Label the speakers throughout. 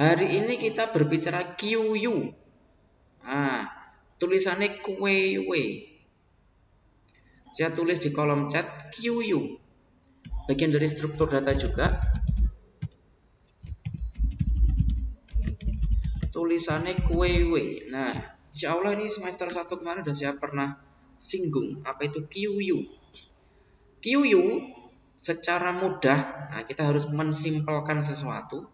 Speaker 1: Hari ini kita berbicara QU. Nah, tulisannya QW. Saya tulis di kolom chat QU. Bagian dari struktur data juga. Tulisannya QW. Nah, insya Allah ini semester 1 kemarin sudah saya pernah singgung apa itu QU. QU secara mudah, nah kita harus mensimpelkan sesuatu.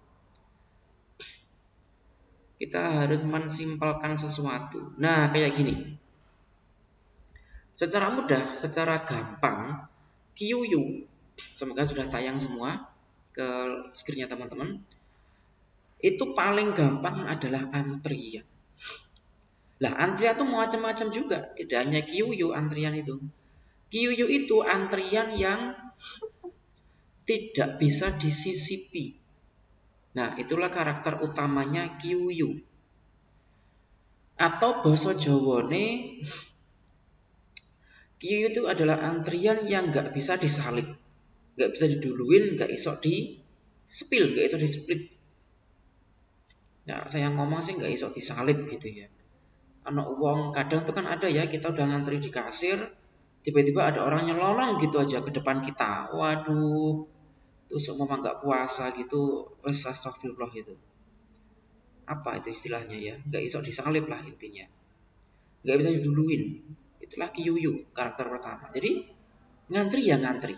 Speaker 1: Nah, kayak gini. Secara mudah, secara gampang, QU, semoga sudah tayang semua ke screen-nya teman-teman. Itu paling gampang adalah antrian. Lah, antrian itu macam-macam juga, tidak hanya QU antrian itu. QU itu antrian yang tidak bisa disisipi. Nah, itulah karakter utamanya QU. Atau basa Jawane, QU itu adalah antrian yang nggak bisa disalib, nggak bisa diduluin, nggak iso di spill, nggak iso di split. Nah, saya ngomong sih nggak iso disalib gitu ya. Anak uang kadang tuh kan ada ya, kita udah ngantri di kasir, tiba-tiba ada orang nyelonong gitu aja ke depan kita. Waduh, terus umpama nggak puasa gitu, wes astagfirullah gitu. Apa itu istilahnya ya? Nggak iso disalib lah intinya. Nggak bisa diduluin. Itulah QU, karakter pertama. Jadi ngantri ya ngantri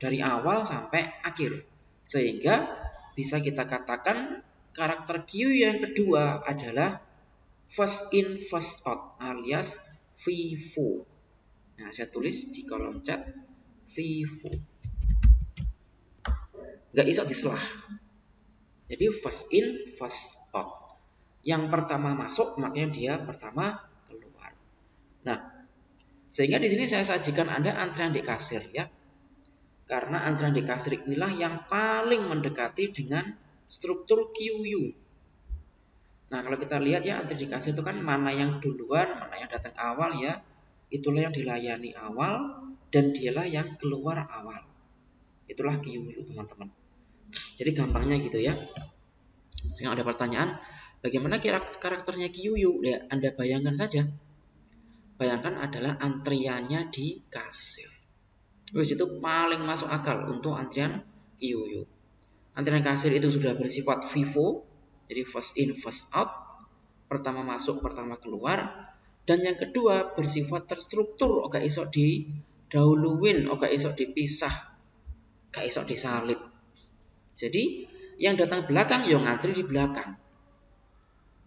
Speaker 1: dari awal sampai akhir, sehingga bisa kita katakan karakter QU yang kedua adalah first in first out alias FIFO. Nah, saya tulis di kolom chat FIFO. Nggak iso diselah. Jadi first in first out. Yang pertama masuk makanya dia pertama keluar. Nah, sehingga di sini saya sajikan Anda antrian di kasir ya. Karena antrian di kasir inilah yang paling mendekati dengan struktur QU. Nah, kalau kita lihat ya antri di kasir itu kan mana yang duluan, mana yang datang awal ya. Itulah yang dilayani awal dan dialah yang keluar awal. Itulah QU teman-teman. Jadi gampangnya gitu ya. Sekarang ada pertanyaan, bagaimana karakternya QU? Ya, Anda bayangkan saja. Bayangkan adalah antriannya di kasir. Terus itu paling masuk akal untuk antrian QU. Antrian kasir itu sudah bersifat FIFO, jadi first in first out, pertama masuk pertama keluar, dan yang kedua bersifat terstruktur, gak iso didahuluin, gak iso dipisah, gak iso disalib. Jadi yang datang belakang yang ngantri di belakang.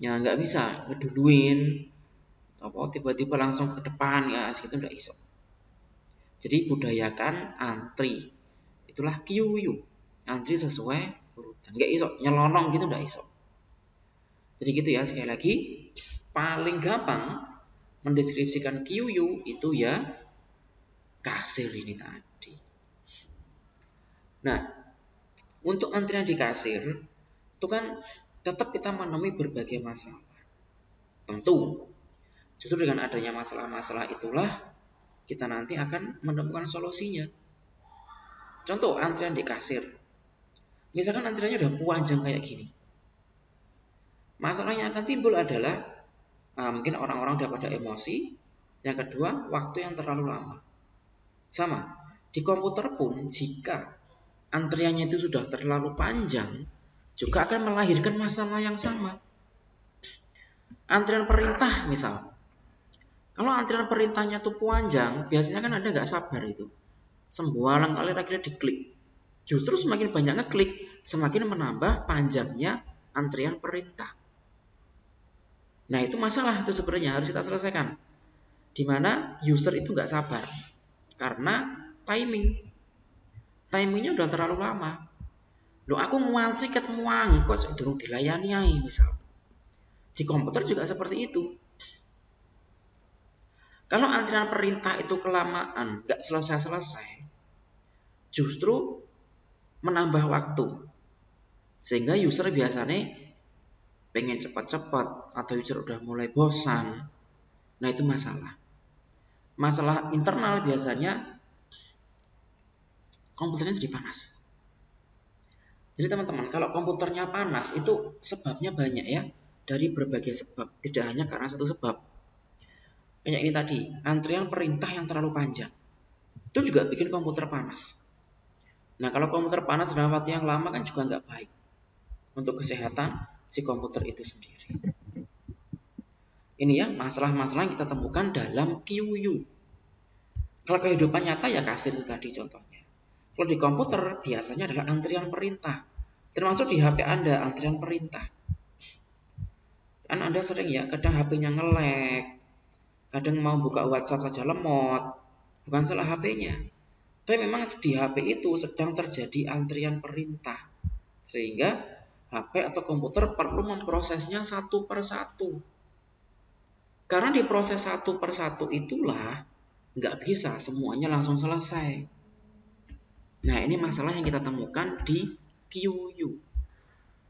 Speaker 1: Ya nggak bisa ngeduluin, apa tiba-tiba langsung ke depan ya segitu nggak iso. Jadi budayakan antri. Itulah QU. Antri sesuai urutan. Nggak iso nyelonong gitu nggak iso. Jadi gitu ya, sekali lagi paling gampang mendeskripsikan QU itu ya kasir ini tadi. Nah, untuk antrian di kasir itu kan tetap kita menemui berbagai masalah. Tentu, justru dengan adanya masalah-masalah itulah kita nanti akan menemukan solusinya. Contoh antrian di kasir. Misalkan antriannya udah panjang kayak gini. Masalah yang akan timbul adalah mungkin orang-orang udah pada emosi. Yang kedua, waktu yang terlalu lama. Sama, di komputer pun jika antriannya itu sudah terlalu panjang, juga akan melahirkan masalah yang sama. Antrian perintah misal. Kalau antrian perintahnya tuh panjang, biasanya kan Anda nggak sabar itu. Sembualang kali akhirnya diklik. Justru semakin banyak ngeklik, semakin menambah panjangnya antrian perintah. Nah, itu masalah itu sebenarnya harus kita selesaikan. Di mana user itu nggak sabar. Karena timingnya udah terlalu lama. Loh, aku ngantri ketemu angkot durung dilayani ae misal. Di komputer juga seperti itu. Kalau antrian perintah itu kelamaan, nggak selesai-selesai, justru menambah waktu. Sehingga user biasanya pengen cepat-cepat atau user udah mulai bosan. Nah, itu masalah. Masalah internal biasanya komputernya jadi panas. Jadi teman-teman, kalau komputernya panas itu sebabnya banyak ya, dari berbagai sebab, tidak hanya karena satu sebab. Kayak ini tadi, antrian perintah yang terlalu panjang. Itu juga bikin komputer panas. Nah, kalau komputer panas dalam waktu yang lama kan juga nggak baik untuk kesehatan si komputer itu sendiri. Ini ya masalah-masalah yang kita temukan dalam QU. Kalau kehidupan nyata ya kasir itu tadi contohnya. Kalau di komputer biasanya adalah antrian perintah. Termasuk di HP Anda antrian perintah. Kan Anda sering ya kadang HP-nya nge-lag, kadang mau buka WhatsApp saja lemot. Bukan salah HP-nya. Tapi memang di HP itu sedang terjadi antrian perintah. Sehingga HP atau komputer perlu memprosesnya satu per satu. Karena di proses satu per satu itulah nggak bisa semuanya langsung selesai. Nah, ini masalah yang kita temukan di QU.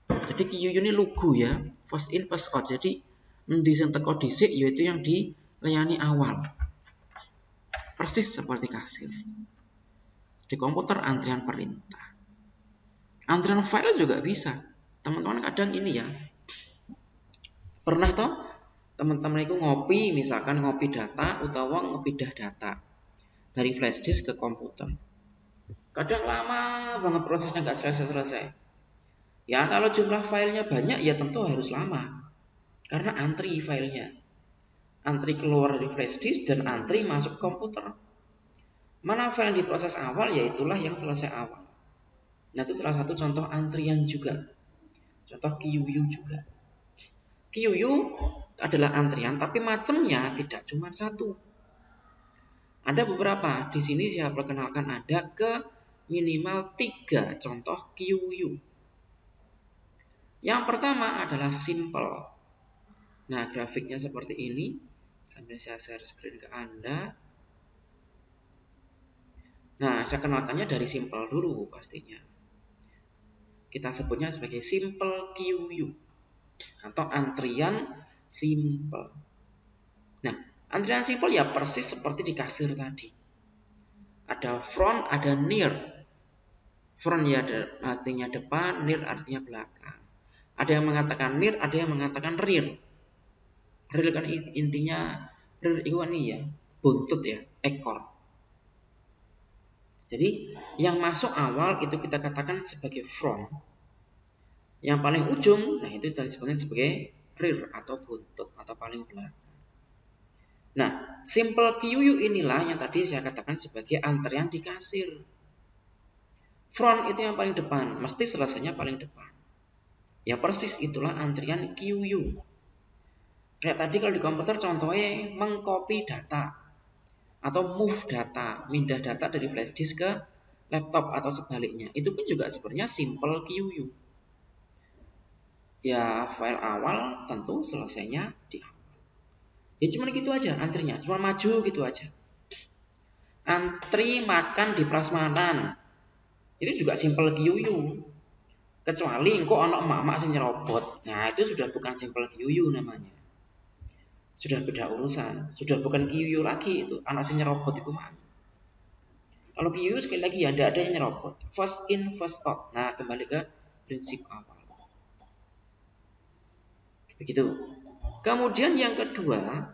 Speaker 1: Jadi QU ini lugu ya, first in first out. Jadi di sing teko dhisik yaitu yang dilayani awal. Persis seperti kasir. Di komputer antrian perintah. Antrian file juga bisa. Teman-teman kadang ini ya. Pernah toh teman-teman itu ngopi, misalkan ngopi data utawa ngepidah data dari flash disk ke komputer. Kadang lama banget prosesnya nggak selesai-selesai. Ya kalau jumlah filenya banyak ya tentu harus lama. Karena antri filenya. Antri keluar dari flash disk dan antri masuk komputer. Mana file yang diproses awal ya itulah yang selesai awal. Nah itu salah satu contoh antrian juga. Contoh QU juga. QU adalah antrian tapi macamnya tidak cuma satu. Ada beberapa. Di sini saya perkenalkan ada ke minimal 3 contoh QU. Yang pertama adalah simple. Nah, grafiknya seperti ini. Sambil saya share screen ke Anda. Nah, saya kenalkannya dari simple dulu pastinya. Kita sebutnya sebagai simple QU. Atau antrian simple. Nah, antrian simple ya persis seperti di kasir tadi. Ada front, ada near. Front ya artinya depan, near artinya belakang. Ada yang mengatakan near, ada yang mengatakan rear. Rear kan intinya rear itu kan ya, buntut ya, ekor. Jadi yang masuk awal itu kita katakan sebagai front. Yang paling ujung, nah itu disebutkan sebagai rear atau buntut atau paling belakang. Nah, simple QU inilah yang tadi saya katakan sebagai antrian di kasir. Front itu yang paling depan, mesti selesainya paling depan. Ya persis itulah antrian QU. Kayak tadi kalau di komputer contohnya mengcopy data atau move data, pindah data dari flash disk ke laptop atau sebaliknya. Itu pun juga sebenarnya simple QU. Ya file awal tentu selesainya di awal. Ya cuma gitu aja antrinya, cuma maju gitu aja. Antri makan di prasmanan. Itu juga simple QU. Kecuali engko ana emak-emak sing nyerobot. Nah, itu sudah bukan simple QU namanya. Sudah beda urusan, sudah bukan QU lagi itu, anak sing nyerobot itu mah. Kalau QU sekali lagi ya ada yang nyerobot. First in, first out. Nah, kembali ke prinsip awal. Begitu. Kemudian yang kedua,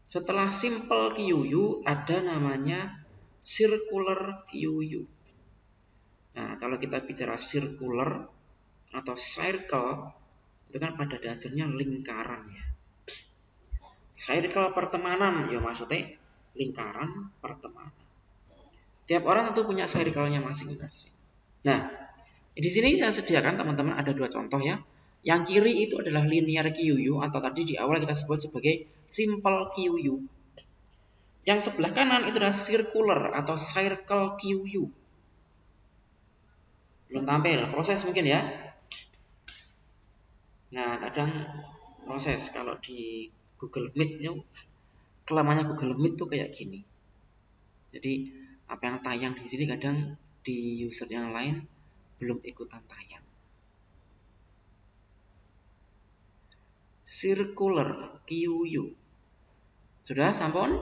Speaker 1: setelah simple QU ada namanya circular QU. Nah, kalau kita bicara circular atau circle itu kan pada dasarnya lingkaran ya. Circle pertemanan ya maksudnya lingkaran pertemanan. Tiap orang tentu punya circle-nya masing-masing. Nah, di sini saya sediakan teman-teman ada 2 contoh ya. Yang kiri itu adalah linear QU atau tadi di awal kita sebut sebagai simple QU. Yang sebelah kanan itu adalah circular atau circle QU. Belum tampil, proses mungkin ya. Nah, kadang proses kalau di Google Meet itu kelamannya Google Meet tuh kayak gini. Jadi apa yang tayang di sini kadang di user yang lain belum ikutan tayang. Circular QU. Sudah sampun?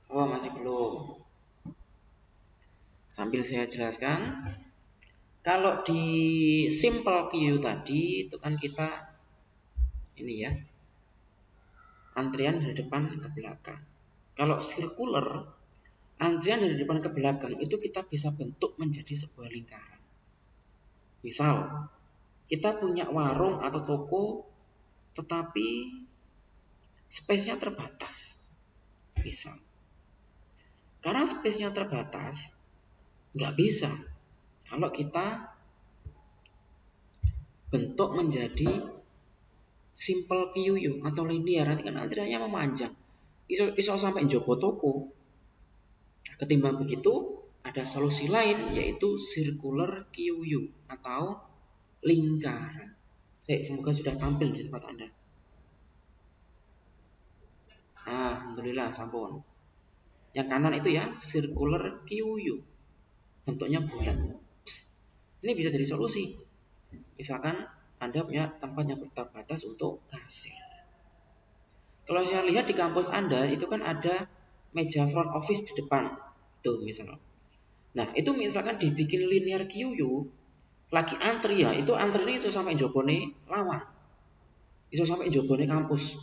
Speaker 1: Oh, masih belum. Sambil saya jelaskan, kalau di simple queue tadi itu kan kita ini ya, antrian dari depan ke belakang. Kalau circular, antrian dari depan ke belakang itu kita bisa bentuk menjadi sebuah lingkaran. Misal, kita punya warung atau toko, tetapi space-nya terbatas. Misal, karena space-nya terbatas, nggak bisa kalau kita bentuk menjadi simple queue atau linear, nanti kan antriannya memanjang. Iso sampai jopo toko. Ketimbang begitu, ada solusi lain yaitu circular queue atau lingkaran. Semoga sudah tampil di tempat Anda. Alhamdulillah, sampun. Yang kanan itu ya, circular queue. Bentuknya bulat. Ini bisa jadi solusi. Misalkan Anda punya tempat yang terbatas untuk kasir. Kalau saya lihat di kampus Anda itu kan ada meja front office di depan. Tuh misalnya. Nah, itu misalkan dibikin linear queue, lagi antri ya, itu antri itu sampai jobone lawang. Itu sampai jobone kampus.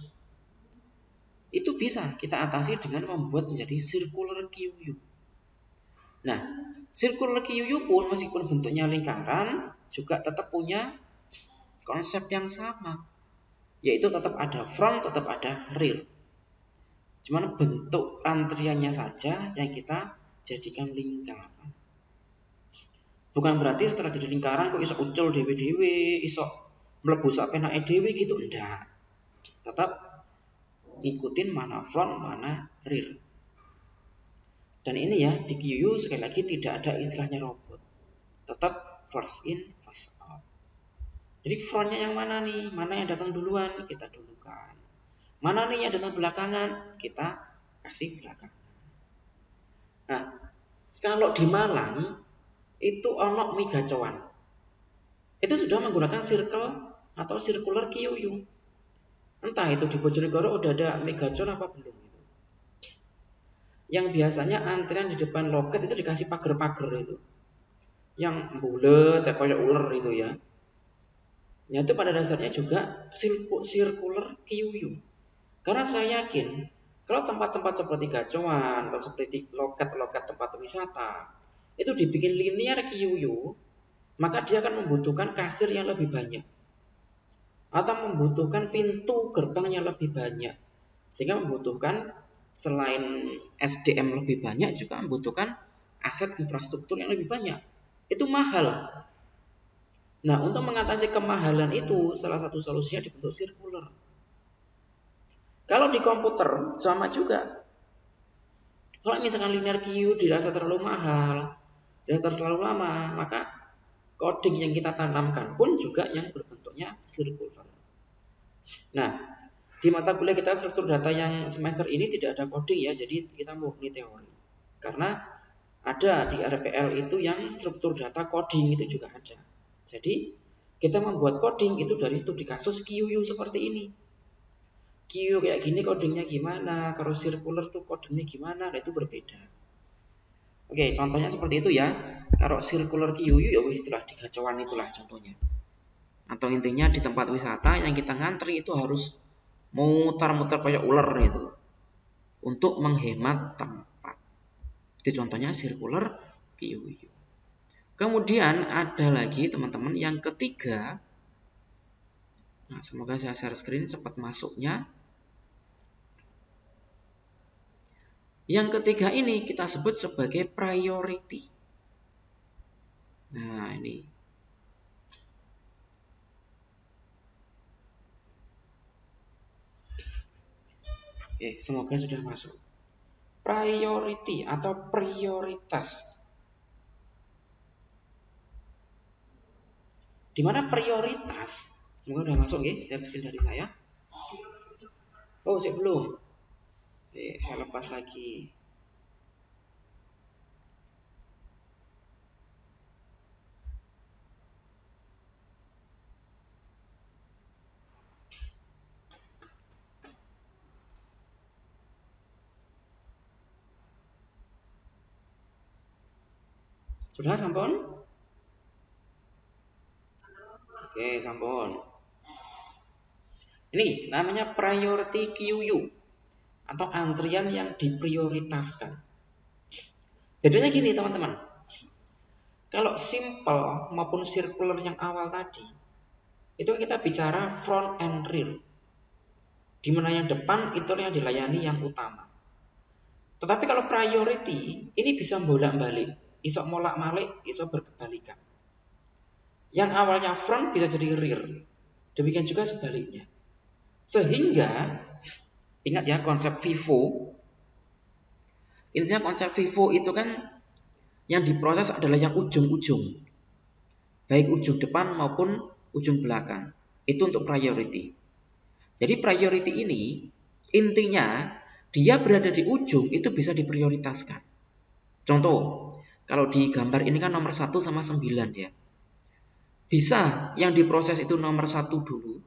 Speaker 1: Itu bisa kita atasi dengan membuat menjadi circular queue. Nah, circular queue pun meskipun bentuknya lingkaran juga tetap punya konsep yang sama, yaitu tetap ada front, tetap ada rear. Cuman bentuk antriannya saja yang kita jadikan lingkaran. Bukan berarti setelah jadi lingkaran kok iso ucul dewe-dewe, iso mlebu sak penake dhewe gitu, enggak. Tetap ikutin mana front, mana rear. Dan ini ya, di QU sekali lagi tidak ada istilahnya robot. Tetap first in, first out. Jadi frontnya yang mana nih? Mana yang datang duluan? Kita dulukan. Mana nih yang datang belakangan? Kita kasih belakangan. Nah, kalau di Malang itu ono mie gacoan. Itu sudah menggunakan circle atau circular QU. Entah itu di Bojonegoro udah ada mie gacor apa belum. Yang biasanya antrian di depan loket itu dikasih pagar-pagar itu. Yang bulat ya kayak ular itu ya. Ya itu pada dasarnya juga circular QU. Karena saya yakin kalau tempat-tempat seperti gacoan atau seperti loket-loket tempat wisata itu dibikin linear QU, maka dia akan membutuhkan kasir yang lebih banyak atau membutuhkan pintu gerbang yang lebih banyak, sehingga membutuhkan selain SDM lebih banyak juga membutuhkan aset infrastruktur yang lebih banyak. Itu mahal. Nah, untuk mengatasi kemahalan itu salah satu solusinya dibentuk sirkular. Kalau di komputer sama juga. Kalau misalkan linear queue dirasa terlalu mahal, dirasa terlalu lama, maka coding yang kita tanamkan pun juga yang berbentuknya sirkular. Nah, di mata kuliah kita struktur data yang semester ini tidak ada coding ya, jadi kita murni teori. Karena ada di RPL itu yang struktur data coding itu juga ada. Jadi kita membuat coding itu dari studi kasus QU seperti ini. QU kayak gini codingnya gimana, kalau circular tuh codingnya gimana, nah itu berbeda. Oke, contohnya seperti itu ya. Kalau circular QU ya itulah di gacauan itulah contohnya. Atau intinya di tempat wisata yang kita ngantri itu harus mutar-mutar kayak ular itu untuk menghemat tempat. Itu contohnya circular QU. Kemudian ada lagi teman-teman yang ketiga. Nah, semoga saya share screen cepat masuknya. Yang ketiga ini kita sebut sebagai priority. Nah, ini. Oke, semoga sudah masuk. Priority atau prioritas. Di mana prioritas? Semoga sudah masuk ya, share screen dari saya. Oh, saya belum. Oke, saya lepas lagi. Sudah sampun? Oke, sampun. Ini namanya priority QU atau antrian yang diprioritaskan. Bedanya gini teman-teman. Kalau simple maupun circular yang awal tadi, itu kita bicara front and rear. Di mana yang depan itu yang dilayani yang utama. Tetapi kalau priority, ini bisa bolak-balik. Iso molak-malik, iso berkebalikan. Yang awalnya front bisa jadi rear. Demikian juga sebaliknya. Sehingga, ingat ya konsep FIFO. Intinya konsep FIFO itu kan yang diproses adalah yang ujung-ujung. Baik ujung depan maupun ujung belakang. Itu untuk priority. Jadi priority ini intinya dia berada di ujung itu bisa diprioritaskan. Contoh, kalau di gambar ini kan nomor 1 sama 9 ya. Bisa yang diproses itu nomor 1 dulu.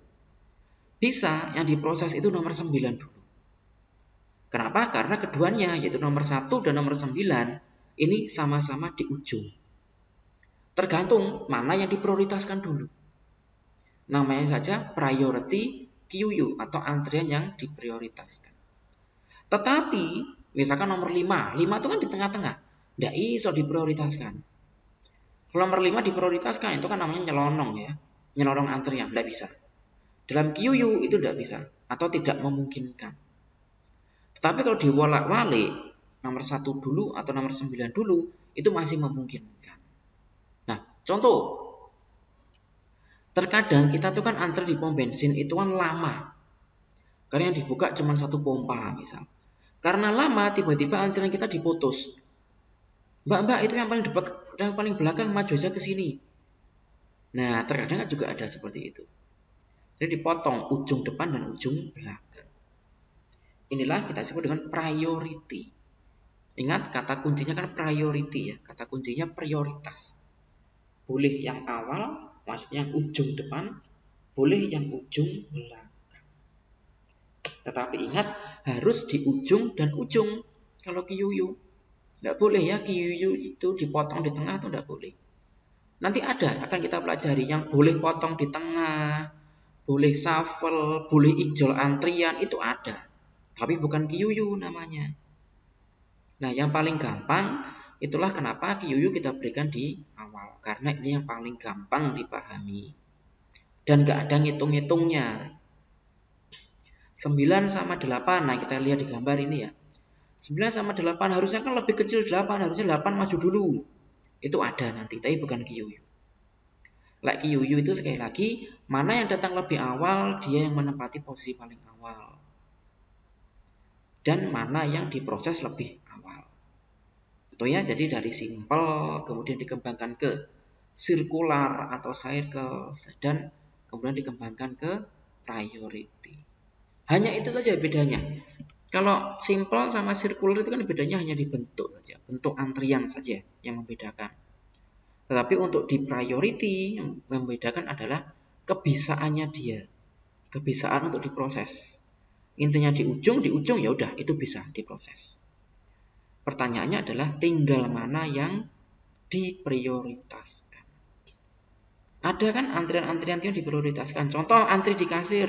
Speaker 1: Bisa yang diproses itu nomor 9 dulu. Kenapa? Karena keduanya yaitu nomor 1 dan nomor 9 ini sama-sama di ujung. Tergantung mana yang diprioritaskan dulu. Namanya saja priority QU atau antrian yang diprioritaskan. Tetapi misalkan nomor 5 itu kan di tengah-tengah. Nggak iso diprioritaskan. Kalau nomor 5 diprioritaskan itu kan namanya nyelonong ya. Nyelonong antrian, nggak bisa. Dalam QU itu nggak bisa atau tidak memungkinkan. Tetapi kalau diwolak-walik nomor 1 dulu atau nomor 9 dulu itu masih memungkinkan. Nah, contoh. Terkadang kita tuh kan antri di pom bensin itu kan lama. Karena yang dibuka cuma satu pompa misal. Karena lama tiba-tiba antrian kita diputus. Mbak itu yang paling belakang maju aja ke sini. Nah, terkadang juga ada seperti itu. Jadi dipotong ujung depan dan ujung belakang. Inilah kita sebut dengan priority. Ingat kata kuncinya kan priority ya. Kata kuncinya prioritas. Boleh yang awal, maksudnya yang ujung depan, boleh yang ujung belakang. Tetapi ingat harus di ujung dan ujung. Kalau QU tidak boleh ya, QU itu dipotong di tengah itu tidak boleh. Nanti ada akan kita pelajari yang boleh potong di tengah, boleh shuffle, boleh ijol antrian itu ada. Tapi bukan QU namanya. Nah, yang paling gampang itulah kenapa QU kita berikan di awal. Karena ini yang paling gampang dipahami. Dan gak ada ngitung-ngitungnya. 9 sama 8, nah kita lihat di gambar ini ya. 9 sama 8 harusnya kan lebih kecil 8, harusnya 8 maju dulu. Itu ada nanti, tapi bukan QU. Like QU itu sekali lagi, mana yang datang lebih awal, dia yang menempati posisi paling awal. Dan mana yang diproses lebih awal. Itu ya, jadi dari simple, kemudian dikembangkan ke circular atau circle, dan kemudian dikembangkan ke priority. Hanya itu saja bedanya. Kalau simple sama circular itu kan bedanya hanya di bentuk saja, bentuk antrian saja yang membedakan. Tetapi untuk di priority yang membedakan adalah kebisaannya dia, kebisaan untuk diproses. Intinya di ujung ya udah itu bisa diproses. Pertanyaannya adalah tinggal mana yang diprioritaskan. Ada kan antrian-antrian yang diprioritaskan. Contoh antri di kasir.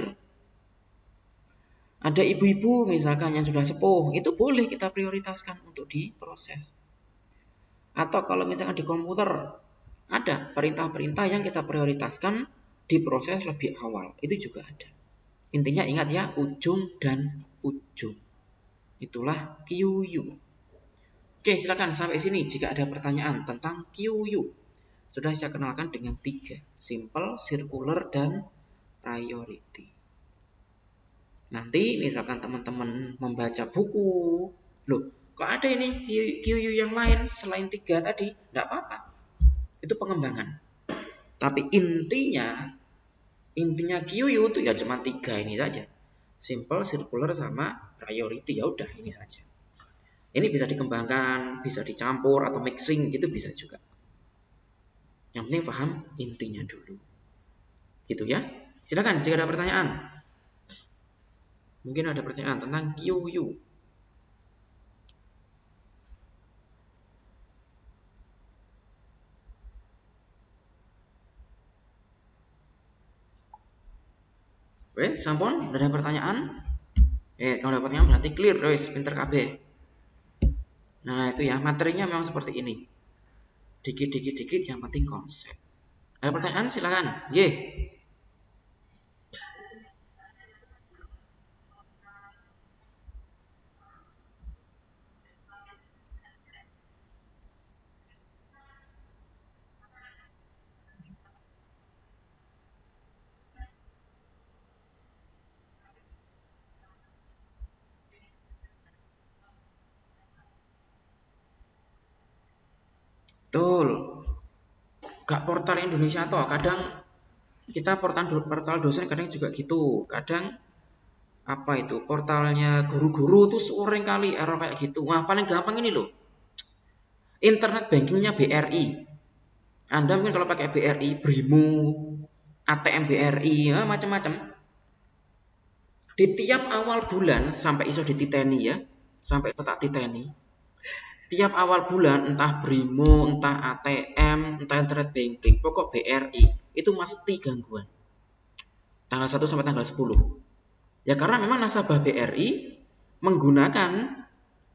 Speaker 1: Ada ibu-ibu misalkan yang sudah sepuh, itu boleh kita prioritaskan untuk diproses. Atau kalau misalkan di komputer, ada perintah-perintah yang kita prioritaskan diproses lebih awal. Itu juga ada. Intinya ingat ya, ujung dan ujung. Itulah QU. Oke, silakan sampai sini jika ada pertanyaan tentang QU. Sudah saya kenalkan dengan 3. Simple, circular, dan priority. Nanti misalkan teman-teman membaca buku, loh kok ada ini QU yang lain selain 3 tadi? Tidak apa-apa. Itu pengembangan. Tapi intinya QU itu ya cuma 3 ini saja. Simple, circular, sama priority. Ya udah ini saja. Ini bisa dikembangkan, bisa dicampur atau mixing gitu bisa juga. Yang penting paham intinya dulu. Gitu ya. Silakan jika ada pertanyaan. Mungkin ada pertanyaan tentang QU. Wes, sampun, udah ada pertanyaan? Kalau ada pertanyaan berarti clear, wes, pinter KB. Nah, itu ya, materinya memang seperti ini. Dikit-dikit yang penting konsep. Ada pertanyaan? Silakan. Ye. Betul. Gak portal Indonesia toh, kadang kita portal dosen kadang juga gitu. Kadang apa itu portalnya guru-guru tuh sering kali error kayak gitu. Wah, paling gampang ini loh. Internet bankingnya BRI. Anda mungkin kalau pakai BRI, Brimo, ATM BRI, ya, macam-macam. Di tiap awal bulan sampai iso dititeni ya, sampai iso tak titeni. Tiap awal bulan entah Brimo, entah ATM, entah internet banking, pokok BRI itu mesti gangguan. Tanggal 1 sampai tanggal 10. Ya karena memang nasabah BRI menggunakan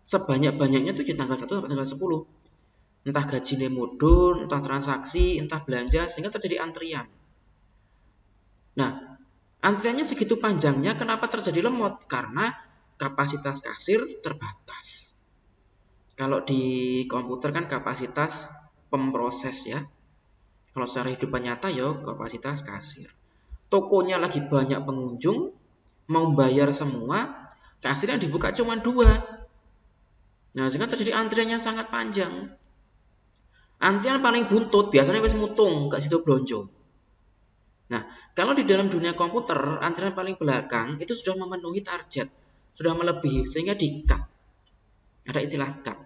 Speaker 1: sebanyak-banyaknya tuh di tanggal 1 sampai tanggal 10. Entah gajinya mudun, entah transaksi, entah belanja, sehingga terjadi antrian. Nah, antriannya segitu panjangnya, kenapa terjadi lemot? Karena kapasitas kasir terbatas. Kalau di komputer kan kapasitas pemproses ya. Kalau secara hidupan nyata ya kapasitas kasir. Tokonya lagi banyak pengunjung, mau bayar semua, kasir yang dibuka cuma 2. Nah, sehingga terjadi antriannya sangat panjang. Antrian paling buntut biasanya wis mutung, gak situ blonjo. Nah, kalau di dalam dunia komputer, antrian paling belakang itu sudah memenuhi target, sudah melebihi sehingga di-cut. Ada istilah cut.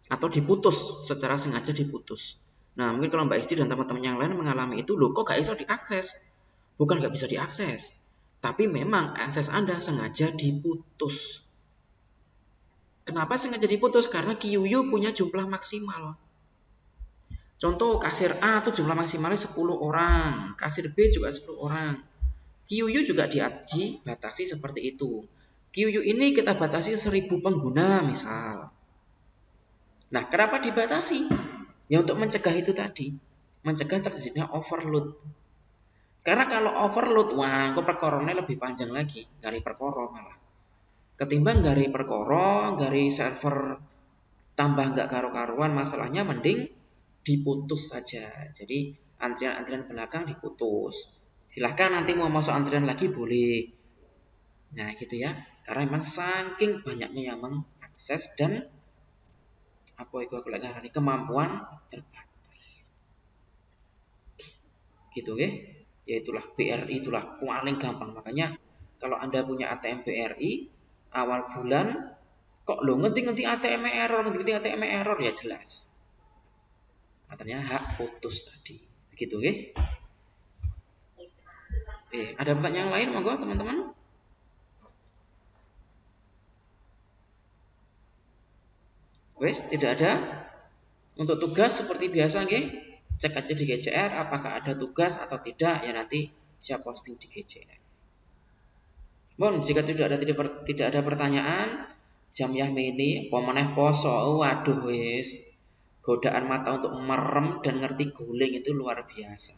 Speaker 1: Atau diputus, secara sengaja diputus. Nah, mungkin kalau Mbak Isti dan teman-teman yang lain mengalami itu, loh kok gak bisa diakses? Bukan gak bisa diakses, tapi memang akses Anda sengaja diputus. Kenapa sengaja diputus? Karena QU punya jumlah maksimal. Contoh kasir A itu jumlah maksimalnya 10 orang, kasir B juga 10 orang. QU juga dibatasi seperti itu. QU ini kita batasi 1000 pengguna misal. Nah, kenapa dibatasi? Ya untuk mencegah itu tadi. Mencegah terjadinya overload. Karena kalau overload, wah, kok perkorone lebih panjang lagi. Gari perkoro malah. Ketimbang gari perkoro, gari server tambah nggak karu-karuan, masalahnya mending diputus saja. Jadi antrian-antrian belakang diputus. Silahkan nanti mau masuk antrian lagi boleh. Nah gitu ya. Karena memang saking banyaknya yang mengakses dan apa itu aku lagi ngarani kemampuan terbatas. Gitu ya. Ya itulah BRI itulah paling gampang. Makanya kalau Anda punya ATM BRI awal bulan kok lo ngerti ATM error, ngerti ATM error ya jelas. Katanya hak putus tadi. Begitu ya. Ada pertanyaan lain monggo teman-teman? Wes, tidak ada. Untuk tugas seperti biasa nggih, cek aja di GCR apakah ada tugas atau tidak ya nanti saya posting di GCR. Bon, jika tidak ada pertanyaan, jam Yahmini, pemeneh poso, waduh wes. Godaan mata untuk merem dan ngerti guling itu luar biasa.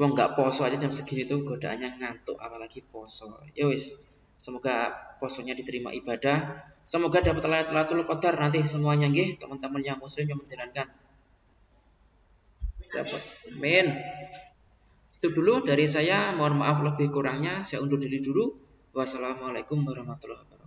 Speaker 1: Wong nggak poso aja jam segini tuh godaannya ngantuk apalagi poso. Ya wis, semoga posonya diterima ibadah. Semoga dapat Lailatul Qadar nanti semuanya nggih, teman-teman yang muslim yang menjalankan. Siapa? Amin. Itu dulu dari saya, mohon maaf lebih kurangnya, saya undur diri dulu. Wassalamualaikum warahmatullahi wabarakatuh.